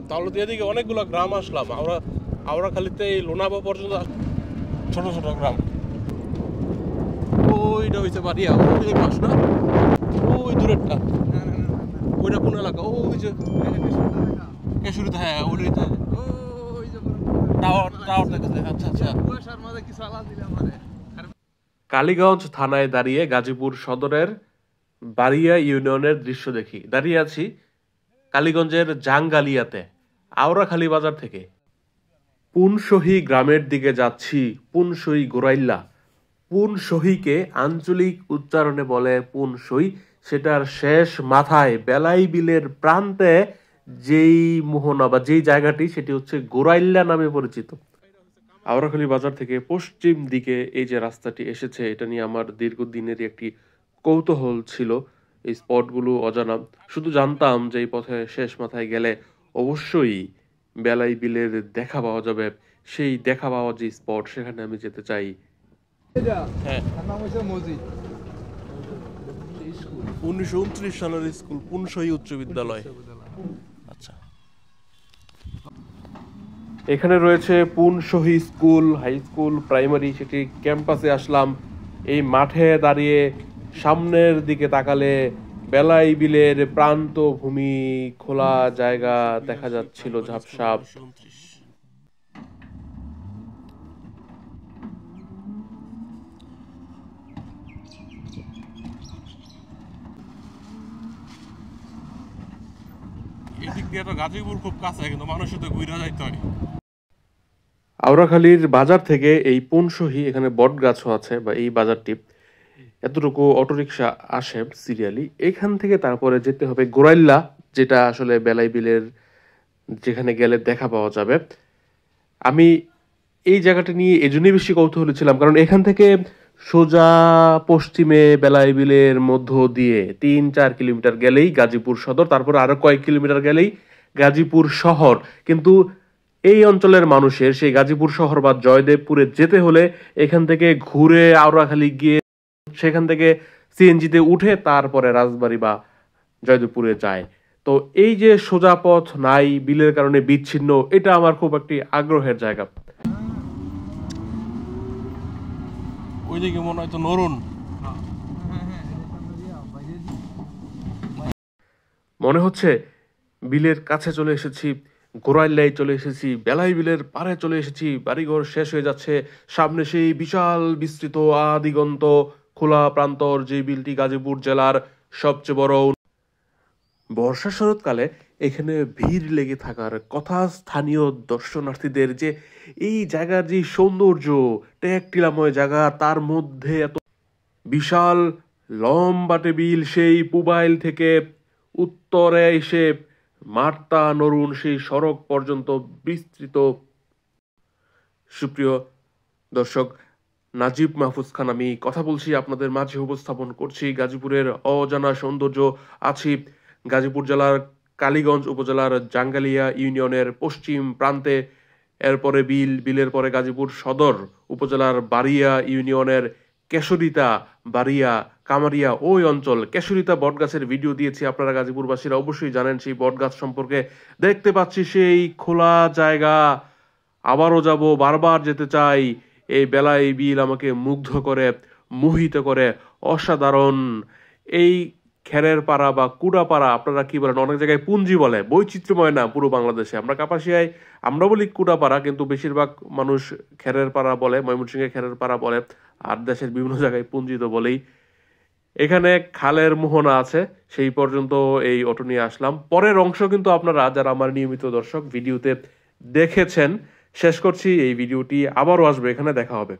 তাহলে তো এদিকে অনেকগুলো গ্রাম আসলাম আমরা খালিতে এই লোনাভা পর্যন্ত ছোট ছোট গ্রাম। ওইটা হয়েছে বাড়িয়া, ওই পাশ না, ওই দূরেরটা, ওইটা কোন এলাকা? ওই যে কেশুরিতে, হ্যাঁ ওইটা টাওয়ার টাওয়ার দেখেছে। আচ্ছা আচ্ছা। কালীগঞ্জ থানায় দাঁড়িয়ে গাজীপুর সদরের বাড়িয়া ইউনিয়নের দৃশ্য দেখি। দাঁড়িয়ে আছি কালীগঞ্জের জাঙ্গালিয়াতে, আওড়াখালী বাজার থেকে। পুনসহি গ্রামের দিকে যাচ্ছি। পুনসই গোরাইল্লা। পুনসহিকে আঞ্চলিক উচ্চারণে বলে পুনসই। সেটার শেষ মাথায় বেলাই বিলের প্রান্তে যেই মোহনা বা যেই জায়গাটি, সেটি হচ্ছে গোরাইল্লা নামে পরিচিত। আওড়াখালী বাজার থেকে পশ্চিম দিকে এই যে রাস্তাটি এসেছে, এটা নিয়ে আমার দীর্ঘদিনেরই একটি কৌতূহল ছিল। এই স্পটগুলো অজানা, শুধু জানতাম যে এই পথে শেষ মাথায় গেলে অবশ্যই বেলাই বিলের দেখা পাওয়া যাবে। সেই দেখা পাওয়া যে স্পট, সেখানে আমি যেতে চাই। হ্যাঁ, 1929 সালের স্কুল, পুনসই উচ্চ বিদ্যালয়। আচ্ছা, এখানে রয়েছে পুনসহি স্কুল, হাই স্কুল, প্রাইমারি। সেটি ক্যাম্পাসে আসলাম। এই মাঠে দাঁড়িয়ে সামনের দিকে তাকালে বেলাই বিলের প্রান্ত ভূমি, খোলা জায়গা দেখা যাচ্ছিল ঝাপসাপ। এদিক দিয়ে তো গাজীপুর খুব কাছে, কিন্তু মানুষের তো ঘুরে যাইতে হয়। আওড়াখালীর বাজার থেকে এই পুনসহি, এখানে বট গাছও আছে, বা এই বাজারটি এতটুকু অটোরিকশা আসে সিরিয়ালি। এখান থেকে তারপরে যেতে হবে গোরাইল্লা, যেটা আসলে বেলাই বিলের যেখানে গেলে দেখা পাওয়া যাবে। আমি এই জায়গাটা নিয়ে এজন্যই বেশি কৌতূহলী ছিলাম, কারণ এখান থেকে সোজা পশ্চিমে বেলাই বিলের মধ্য দিয়ে 3-4 কিলোমিটার গেলেই গাজীপুর সদর, তারপরে আরো কয়েক কিলোমিটার গেলেই গাজীপুর শহর। কিন্তু এই অঞ্চলের মানুষের সেই গাজীপুর শহর বা জয়দেবপুরে যেতে হলে এখান থেকে ঘুরে আওড়াখালী গিয়ে সেখান থেকে সিএনজিতে উঠে তারপরে রাজবাড়ী বা জয়দেবপুরে যায়। তো এই যে সোজা পথ নাই, বিলের কারণে বিচ্ছিন্ন, এটা আমার খুব একটি আগ্রহের জায়গা। ওইদিকে মনে হয় তো নরুন। মনে হচ্ছে বিলের কাছে চলে এসেছি, গোরাইল্লায় চলে এসেছি, বেলাই বিলের পাড়ে চলে এসেছি। বাড়িঘর শেষ হয়ে যাচ্ছে, সামনে সেই বিশাল বিস্তৃত আদিগন্ত খোলা প্রান্তর, যে বিলটি গাজীপুর জেলার সবচেয়ে বড়। বর্ষা শরৎকালে এখানে ভিড় লেগে থাকার কথা স্থানীয় দর্শনার্থীদের। যে এই জায়গার যে সৌন্দর্য, টেকটিলাময় জায়গা, তার মধ্যে এত বিশাল লম্বা টেবিল, সেই পুবাইল থেকে উত্তরে এসে মার্তা নরুন সেই সড়ক পর্যন্ত বিস্তৃত। সুপ্রিয় দর্শক, নাজিব মাহফুজ খান আমি কথা বলছি, আপনাদের মাঝে উপস্থাপন করছি গাজীপুরের অজানা সৌন্দর্য। আছি গাজীপুর জেলার কালীগঞ্জ উপজেলার জাঙ্গালিয়া ইউনিয়নের পশ্চিম প্রান্তে। এরপরে বিলের পরে গাজীপুর সদর উপজেলার বাড়িয়া ইউনিয়নের কেশরিতা, বাড়িয়া, কামারিয়া ওই অঞ্চল। কেশরিতা বটগাছের ভিডিও দিয়েছি, আপনারা গাজীপুরবাসীরা অবশ্যই জানেন সেই বটগাছ সম্পর্কে। দেখতে পাচ্ছি সেই খোলা জায়গা, আবারও যাব, বারবার যেতে চাই। এই বেলাই বিল আমাকে মুগ্ধ করে, মোহিত করে, অসাধারণ। এই খেরের পাড়া বা কুড়াপাড়া, আপনারা কি বলেন? অনেক জায়গায় পুঞ্জি বলে, বৈচিত্র্যময় না পুরো বাংলাদেশে। আমরা কাপাসিয়ায় আমরা বলি কুড়াপাড়া, কিন্তু বেশিরভাগ মানুষ খেরের পাড়া বলে, ময়মনসিংহে খেরের পাড়া বলে, আর দেশের বিভিন্ন জায়গায় পুঞ্জি তো বলেই। এখানে খালের মোহনা আছে, সেই পর্যন্ত এই অটো নিয়ে আসলাম। পরের অংশ কিন্তু আপনারা যারা আমার নিয়মিত দর্শক ভিডিওতে দেখেছেন। শেষ করছি এই ভিডিওটি, আবারও আসবে, এখানে দেখা হবে।